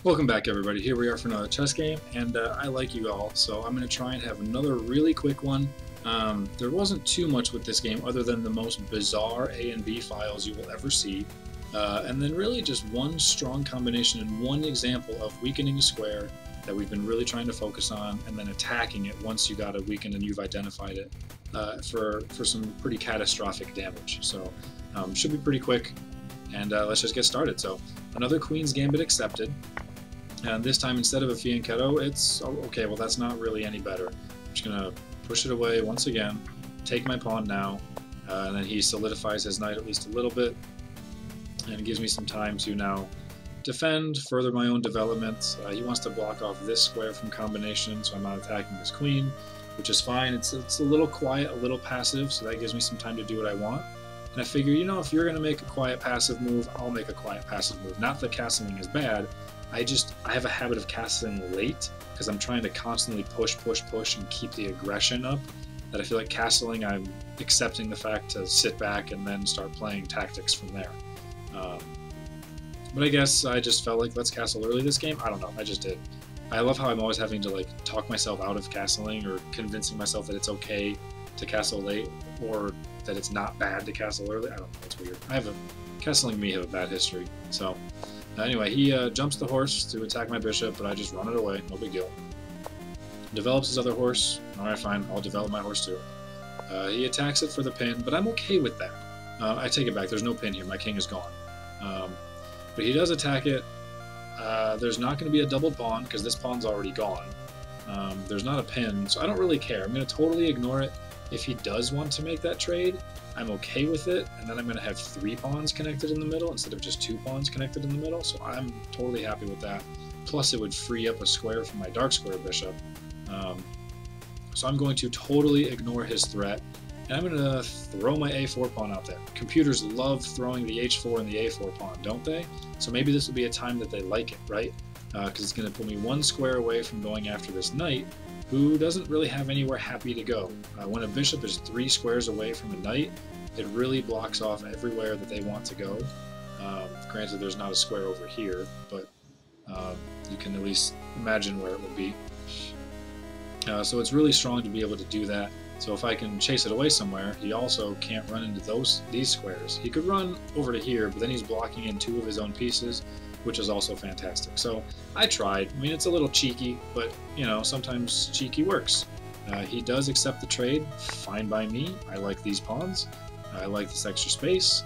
Welcome back, everybody. Here we are for another chess game, and I like you all, so I'm going to try and have another really quick one. There wasn't too much with this game other than the most bizarre A and B files you will ever see, and then really just one strong combination and one example of weakening a square that we've been really trying to focus on, and then attacking it once you got it weakened and you've identified it for some pretty catastrophic damage. So should be pretty quick, and let's just get started. So another Queen's Gambit accepted. And this time, instead of a fianchetto, it's okay. Well, that's not really any better. I'm just gonna push it away once again, take my pawn now, and then he solidifies his knight at least a little bit, and it gives me some time to now defend, further my own development. He wants to block off this square from combination, so I'm not attacking his queen, which is fine. It's a little quiet, a little passive, so that gives me some time to do what I want. And I figure, you know, if you're gonna make a quiet passive move, I'll make a quiet passive move. Not that castling is bad. I have a habit of castling late because I'm trying to constantly push, and keep the aggression up. That I feel like castling, I'm accepting the fact to sit back and then start playing tactics from there. But I guess I just felt like let's castle early this game. I don't know, I just did. I love how I'm always having to like talk myself out of castling or convincing myself that it's okay to castle late or that it's not bad to castle early. I don't know, it's weird. Castling and me have a bad history, so. Anyway, he jumps the horse to attack my bishop, but I just run it away, no big deal. Develops his other horse. Alright, fine, I'll develop my horse too. He attacks it for the pin, but I'm okay with that. I take it back, there's no pin here, my king is gone. But he does attack it. There's not going to be a double pawn, because this pawn's already gone. There's not a pin, so I don't really care. I'm going to totally ignore it. If he does want to make that trade, I'm okay with it, and then I'm going to have 3 pawns connected in the middle instead of just 2 pawns connected in the middle, so I'm totally happy with that. Plus it would free up a square for my dark square bishop. So I'm going to totally ignore his threat, and I'm going to throw my a4 pawn out there. Computers love throwing the h4 and the a4 pawn, don't they? So maybe this will be a time that they like it, right? Because it's going to put me 1 square away from going after this knight, who doesn't really have anywhere happy to go. When a bishop is 3 squares away from a knight, it really blocks off everywhere that they want to go. Granted, there's not a square over here, but you can at least imagine where it would be. So it's really strong to be able to do that. So if I can chase it away somewhere, he also can't run into these squares. He could run over to here, but then he's blocking in 2 of his own pieces, which is also fantastic. So I tried. I mean, it's a little cheeky, but, you know, sometimes cheeky works. He does accept the trade. Fine by me. I like these pawns. I like this extra space.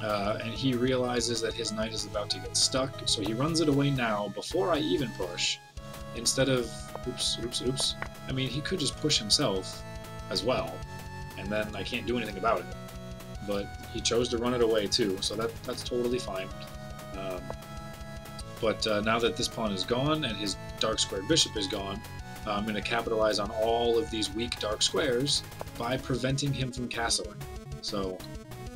And he realizes that his knight is about to get stuck, so he runs it away now before I even push. Instead of... Oops. I mean, he could just push himself as well, and then I can't do anything about it. But he chose to run it away too, so that's totally fine. But now that this pawn is gone and his dark squared bishop is gone, I'm going to capitalize on all of these weak dark squares by preventing him from castling. So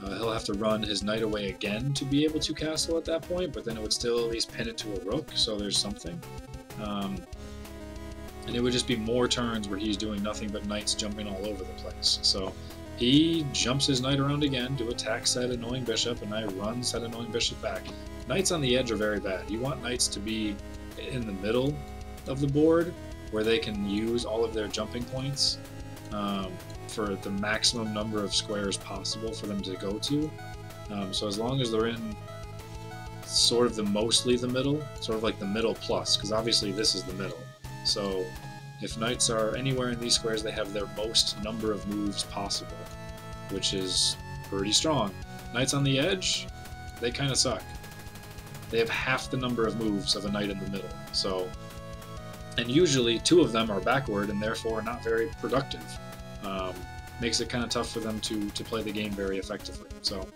he'll have to run his knight away again to be able to castle at that point, but then it would still at least pin it to a rook, so there's something. And it would just be more turns where he's doing nothing but knights jumping all over the place. So he jumps his knight around again to attack said annoying bishop, and I run said annoying bishop back. Knights on the edge are very bad. You want knights to be in the middle of the board where they can use all of their jumping points for the maximum number of squares possible for them to go to. So as long as they're in sort of mostly the middle, sort of like the middle plus, because obviously this is the middle. So if knights are anywhere in these squares, they have their most number of moves possible, which is pretty strong. Knights on the edge, they kind of suck. They have half the number of moves of a knight in the middle. So, and usually 2 of them are backward and therefore not very productive. Makes it kind of tough for them to play the game very effectively. So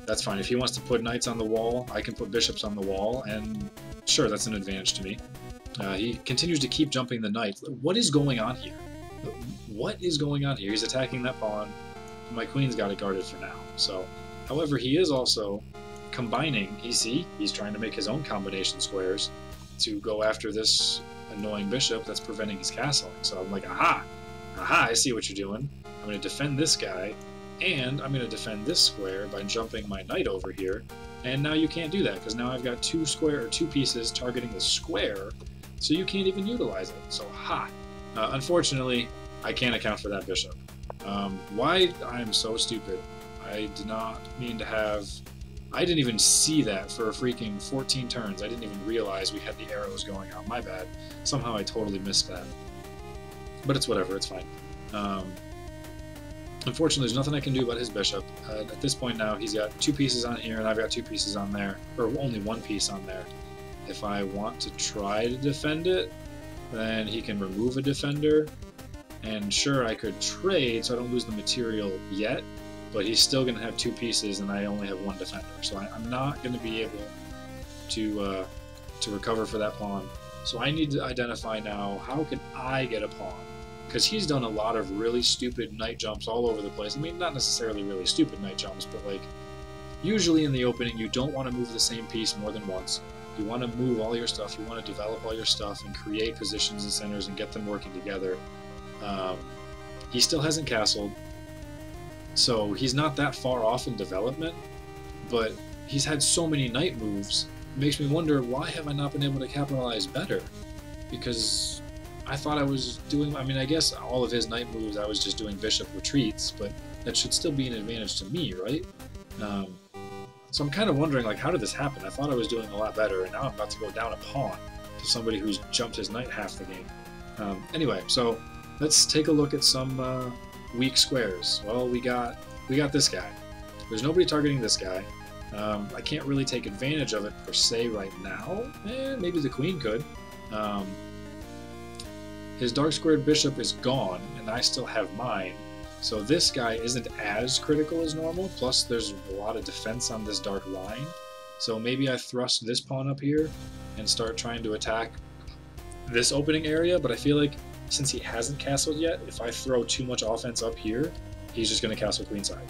that's fine. If he wants to put knights on the wall, I can put bishops on the wall, and sure, that's an advantage to me. He continues to keep jumping the knight. What is going on here? What is going on here? He's attacking that pawn. My queen's got it guarded for now. So, however, he is also combining. He's trying to make his own combination squares to go after this annoying bishop that's preventing his castling. So I'm like, aha, I see what you're doing. I'm going to defend this guy, and I'm going to defend this square by jumping my knight over here And now you can't do that because now I've got two pieces targeting the square, so you can't even utilize it. So ha! Unfortunately, I can't account for that bishop. Why? I'm so stupid. I did not mean to have... I didn't even see that for a freaking 14 turns. I didn't even realize we had the arrows going out. My bad. Somehow I totally missed that. But it's whatever, it's fine. Unfortunately, there's nothing I can do about his bishop. At this point now, he's got 2 pieces on here, and I've got 2 pieces on there. Or only 1 piece on there. If I want to try to defend it, then he can remove a defender. And sure, I could trade so I don't lose the material yet, but he's still going to have 2 pieces, and I only have 1 defender. So I'm not going to be able to recover for that pawn. So I need to identify now, how can I get a pawn? Because he's done a lot of really stupid knight jumps all over the place. I mean, not necessarily really stupid knight jumps, but like, usually in the opening, you don't want to move the same piece more than once. You want to move all your stuff, you want to develop all your stuff and create positions and centers and get them working together. He still hasn't castled, so he's not that far off in development, but he's had so many knight moves. It makes me wonder, why have I not been able to capitalize better? Because I thought I was doing... I mean, I guess all of his knight moves, I was just doing bishop retreats, but that should still be an advantage to me, right? So I'm kind of wondering, like, how did this happen? I thought I was doing a lot better, and now I'm about to go down a pawn to somebody who's jumped his knight half the game. Anyway, so let's take a look at some weak squares. Well, we got this guy. There's nobody targeting this guy. I can't really take advantage of it per se right now. Maybe the queen could. His dark squared bishop is gone, and I still have mine. So this guy isn't as critical as normal, plus there's a lot of defense on this dark line. So maybe I thrust this pawn up here and start trying to attack this opening area, but I feel like since he hasn't castled yet, if I throw too much offense up here, he's just going to castle queenside.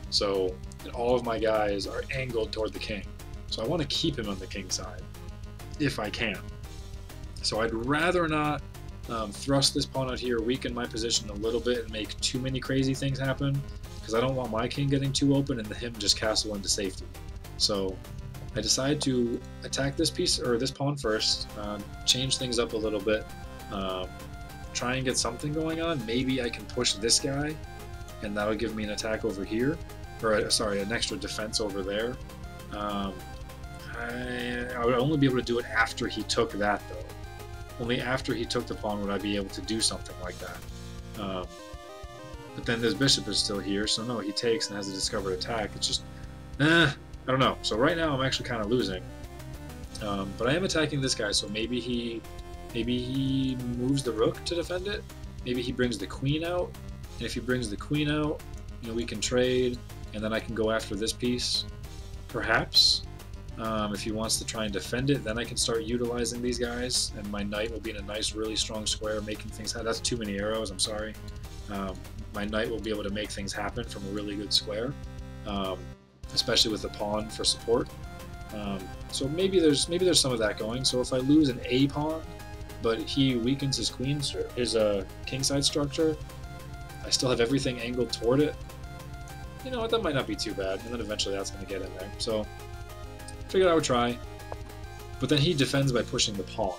So all of my guys are angled toward the king. So I want to keep him on the king side, if I can. So I'd rather not thrust this pawn out here, weaken my position a little bit, and make too many crazy things happen, because I don't want my king getting too open and him just castle into safety. So I decide to attack this piece, or this pawn first, change things up a little bit, try and get something going on. Maybe I can push this guy, and that'll give me an attack over here, or sorry, an extra defense over there. I would only be able to do it after he took that, though. Only after he took the pawn would I be able to do something like that. But then this bishop is still here, so no, he takes and has a discovered attack. It's just, I don't know. So right now I'm actually kind of losing. But I am attacking this guy, so maybe he moves the rook to defend it. Maybe he brings the queen out, and if he brings the queen out, you know, we can trade, and then I can go after this piece, perhaps. If he wants to try and defend it, then I can start utilizing these guys, and my knight will be in a nice, really strong square, making things happen. That's too many arrows, I'm sorry. My knight will be able to make things happen from a really good square, especially with the pawn for support. So maybe there's some of that going. So if I lose an A pawn, but he weakens his kingside structure, I still have everything angled toward it. You know what, that might not be too bad, and then eventually that's going to get in there. So figured I would try, but then he defends by pushing the pawn.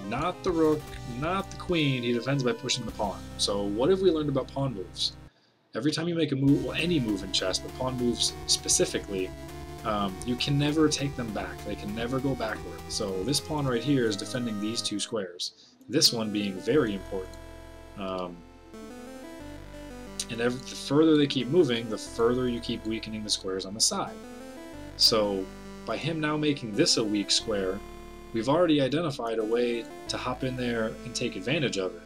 Not the rook, not the queen, he defends by pushing the pawn. So what have we learned about pawn moves? Every time you make a move, well, any move in chess, but pawn moves specifically, you can never take them back. They can never go backward. So this pawn right here is defending these 2 squares. This one being very important. And the further they keep moving, the further you keep weakening the squares on the side. So by him now making this a weak square, we've already identified a way to hop in there and take advantage of it.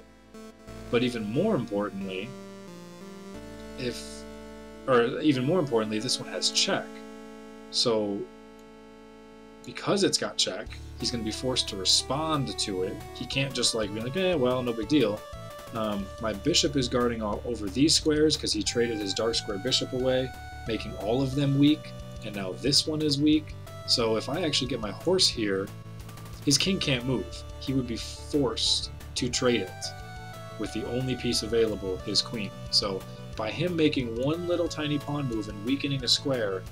But even more importantly, this one has check. So because it's got check, he's going to be forced to respond to it. He can't just like be like, well, no big deal. My bishop is guarding all over these squares because he traded his dark square bishop away, making all of them weak, and now this one is weak. So if I actually get my horse here, his king can't move. He would be forced to trade it with the only piece available, his queen. So by him making one little tiny pawn move and weakening a square,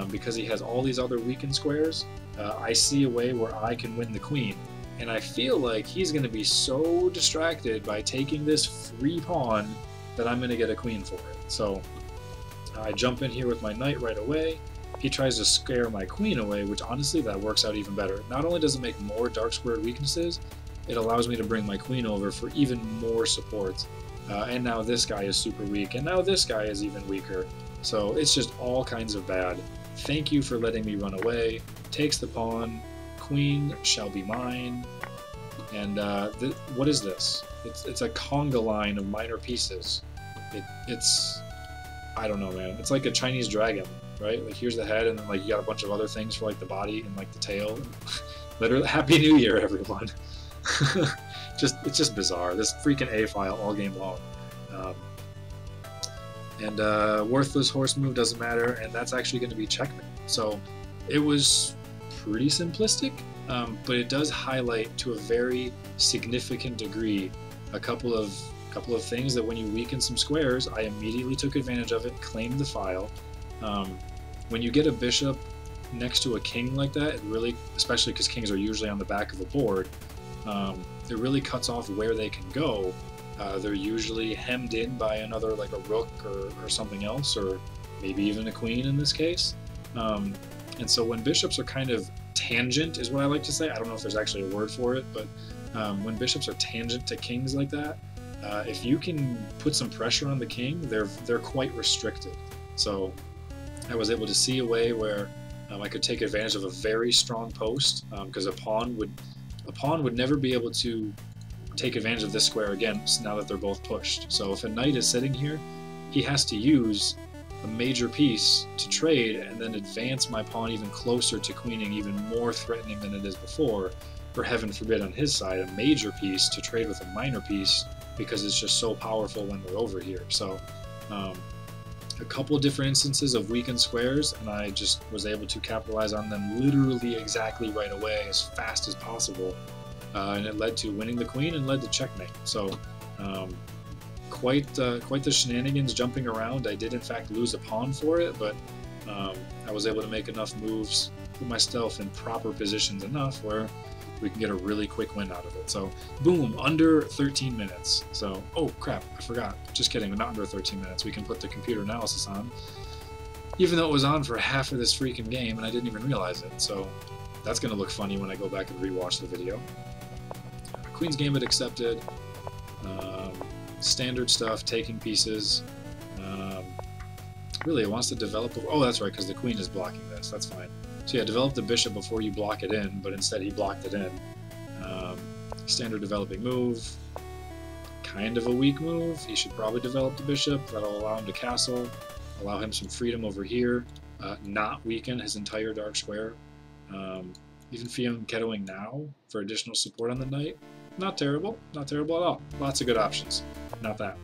because he has all these other weakened squares. I see a way where I can win the queen, and I feel like he's going to be so distracted by taking this free pawn that I'm going to get a queen for it. So I jump in here with my knight right away. He tries to scare my queen away, which honestly that works out even better. Not only does it make more dark squared weaknesses, it allows me to bring my queen over for even more support. And now this guy is super weak, and now this guy is even weaker. So it's just all kinds of bad. Thank you for letting me run away. Takes the pawn. Queen shall be mine. And what is this? It's a conga line of minor pieces. It's I don't know, man. It's like a Chinese dragon, right? Like here's the head, and then like you got a bunch of other things for like the body and like the tail. Literally, Happy New Year, everyone. It's just bizarre. This freaking A file all game long. Worthless horse move doesn't matter, and that's actually going to be checkmate. So it was pretty simplistic, but it does highlight to a very significant degree a couple of things that when you weaken some squares, I immediately took advantage of it, claimed the file. When you get a bishop next to a king like that, it really, especially because kings are usually on the back of a board, it really cuts off where they can go. They're usually hemmed in by another, like a rook or something else, or maybe even a queen in this case. And so when bishops are kind of tangent, is what I like to say. I don't know if there's actually a word for it, but when bishops are tangent to kings like that, if you can put some pressure on the king, they're quite restricted. So I was able to see a way where I could take advantage of a very strong post, because a pawn would never be able to take advantage of this square again now that they're both pushed. So if a knight is sitting here, he has to use a major piece to trade and then advance my pawn even closer to queening, even more threatening than it is before, or heaven forbid on his side, a major piece to trade with a minor piece, because it's just so powerful when they're over here. So a couple different instances of weakened squares, and I just was able to capitalize on them literally exactly right away, as fast as possible, and it led to winning the queen and led to checkmate. So quite the shenanigans jumping around. I did in fact lose a pawn for it, but I was able to make enough moves, put myself in proper positions enough where we can get a really quick win out of it. So boom, under 13 minutes. So, oh crap, I forgot. Just kidding, not under 13 minutes. We can put the computer analysis on, even though it was on for half of this freaking game and I didn't even realize it. So that's gonna look funny when I go back and rewatch the video. Queen's Gambit accepted. Standard stuff, taking pieces. Really, it wants to develop. Oh, that's right, because the queen is blocking this. That's fine. So yeah, develop the bishop before you block it in, but instead he blocked it in. Standard developing move. Kind of a weak move. He should probably develop the bishop. That'll allow him to castle, allow him some freedom over here, not weaken his entire dark square. Even fianchettoing now for additional support on the knight. Not terrible. Not terrible at all. Lots of good options. Not that.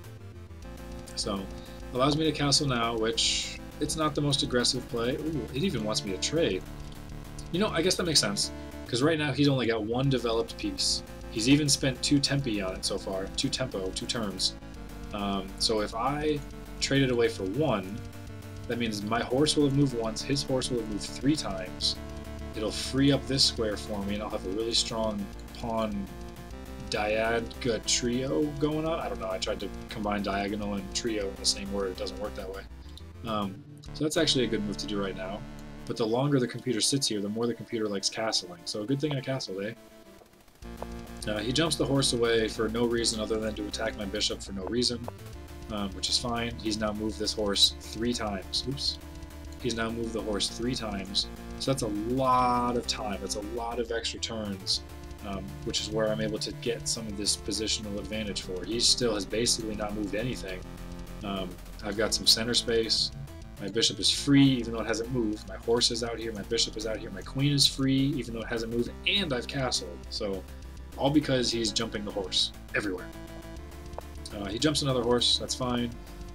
So, allows me to castle now, which it's not the most aggressive play. Ooh, it even wants me to trade. You know, I guess that makes sense, because right now he's only got one developed piece. He's even spent 2 tempi on it so far. 2 tempo, 2 turns. So if I trade it away for 1, that means my horse will have moved once, his horse will have moved 3 times. It'll free up this square for me, and I'll have a really strong pawn diag trio going on. I don't know, I tried to combine diagonal and trio in the same word. It doesn't work that way. So that's actually a good move to do right now. But the longer the computer sits here, the more the computer likes castling. So a good thing I castled, eh? He jumps the horse away for no reason other than to attack my bishop for no reason, which is fine. He's now moved this horse 3 times. Oops. He's now moved the horse 3 times. So that's a lot of time. That's a lot of extra turns, which is where I'm able to get some of this positional advantage for. He still has basically not moved anything. I've got some center space. My bishop is free, even though it hasn't moved. My horse is out here. My bishop is out here. My queen is free, even though it hasn't moved. And I've castled. So, all because he's jumping the horse everywhere. He jumps another horse. That's fine.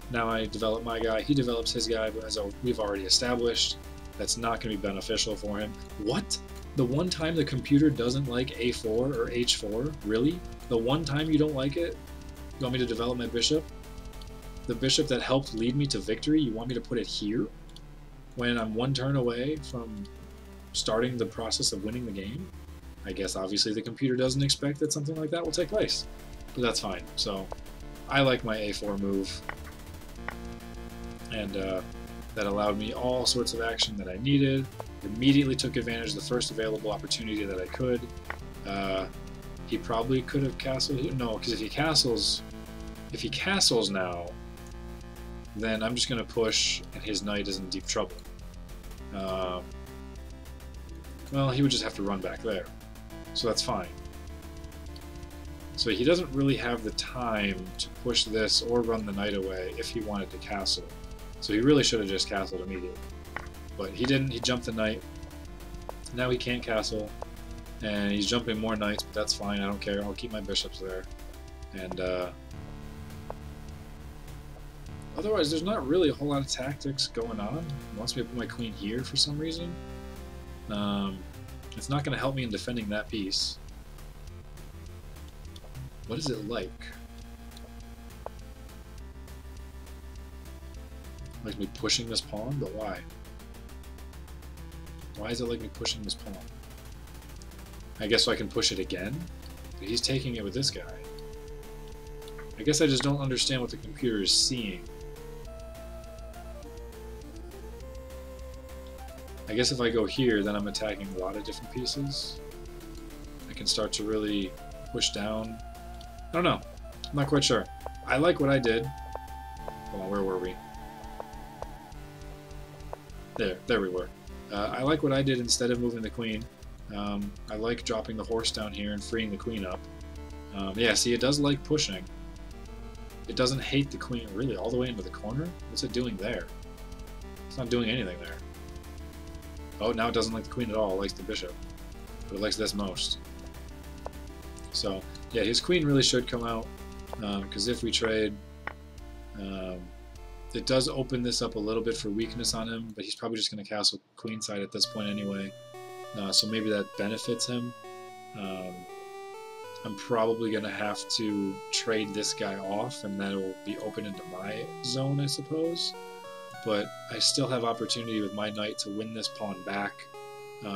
Now I develop my guy. He develops his guy, but as we've already established, that's not going to be beneficial for him. What? The one time the computer doesn't like A4 or H4? Really? The one time you don't like it? You want me to develop my bishop? The bishop that helped lead me to victory, you want me to put it here? when I'm one turn away from starting the process of winning the game. I guess obviously the computer doesn't expect that something like that will take place, but that's fine. So I like my a4 move, and that allowed me all sorts of action that I needed. Immediately took advantage of the first available opportunity that I could. He probably could have castled here. No, because if he castles now, then I'm just going to push, and his knight is in deep trouble. Well, he would just have to run back there, so that's fine. So he doesn't really have the time to push this or run the knight away if he wanted to castle. So he really should have just castled immediately. But he didn't, he jumped the knight. Now he can't castle, and he's jumping more knights, but that's fine, I don't care, I'll keep my bishops there. And otherwise there's not really a whole lot of tactics going on. He wants me to put my queen here for some reason. It's not going to help me in defending that piece. What is it like? Like me pushing this pawn, but why? Why is it like me pushing this pawn? I guess so I can push it again? But he's taking it with this guy. I guess I just don't understand what the computer is seeing. I guess if I go here, then I'm attacking a lot of different pieces. I can start to really push down. I don't know. I'm not quite sure. I like what I did. Hold on, where were we? There we were. I like what I did instead of moving the queen. I like dropping the horse down here and freeing the queen up. Yeah, see, it does like pushing. It doesn't hate the queen really all the way into the corner. What's it doing there? It's not doing anything there. Oh, now it doesn't like the queen at all. It likes the bishop. But it likes this most. So, yeah, his queen really should come out. Because if we trade, it does open this up a little bit for weakness on him, but he's probably just going to castle queenside at this point anyway. So maybe that benefits him. I'm probably going to have to trade this guy off, and that'll be open into my zone, I suppose. But I still have opportunity with my knight to win this pawn back.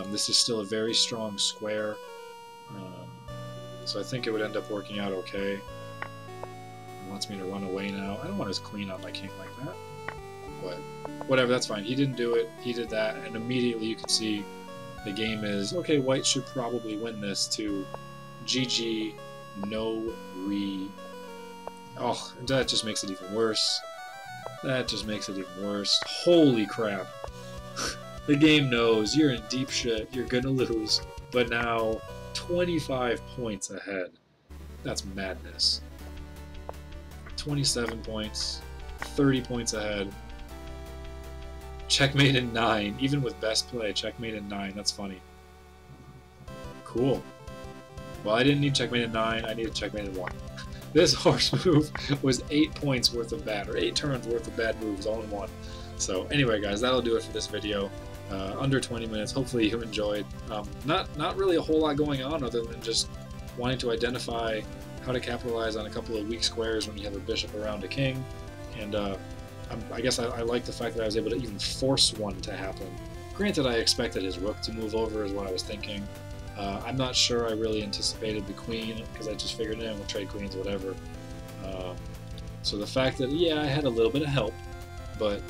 This is still a very strong square, so I think it would end up working out okay. He wants me to run away now. I don't want his queen on my king like that, but whatever, that's fine. He didn't do it, he did that, and immediately you can see the game is, okay, white should probably win this, to GG, no re... Oh, that just makes it even worse. That just makes it even worse. Holy crap. The game knows you're in deep shit, you're gonna lose, but now 25 points ahead. That's madness. 27 points, 30 points ahead. Checkmate in 9, even with best play, checkmate in 9, that's funny. Cool. Well, I didn't need checkmate in 9, I needed checkmate in 1. This horse move was 8 points worth of bad, or 8 turns worth of bad moves all in one. So anyway, guys, that'll do it for this video. Under 20 minutes. Hopefully you enjoyed. Not really a whole lot going on other than just wanting to identify how to capitalize on a couple of weak squares when you have a bishop around a king. And I guess I like the fact that I was able to even force one to happen. Granted, I expected his rook to move over is what I was thinking. I'm not sure I really anticipated the queen, because I just figured, we'll trade queens, whatever. So the fact that, yeah, I had a little bit of help, but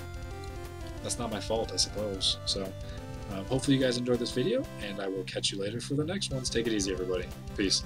that's not my fault, I suppose. So hopefully you guys enjoyed this video, and I will catch you later for the next ones. Take it easy, everybody. Peace.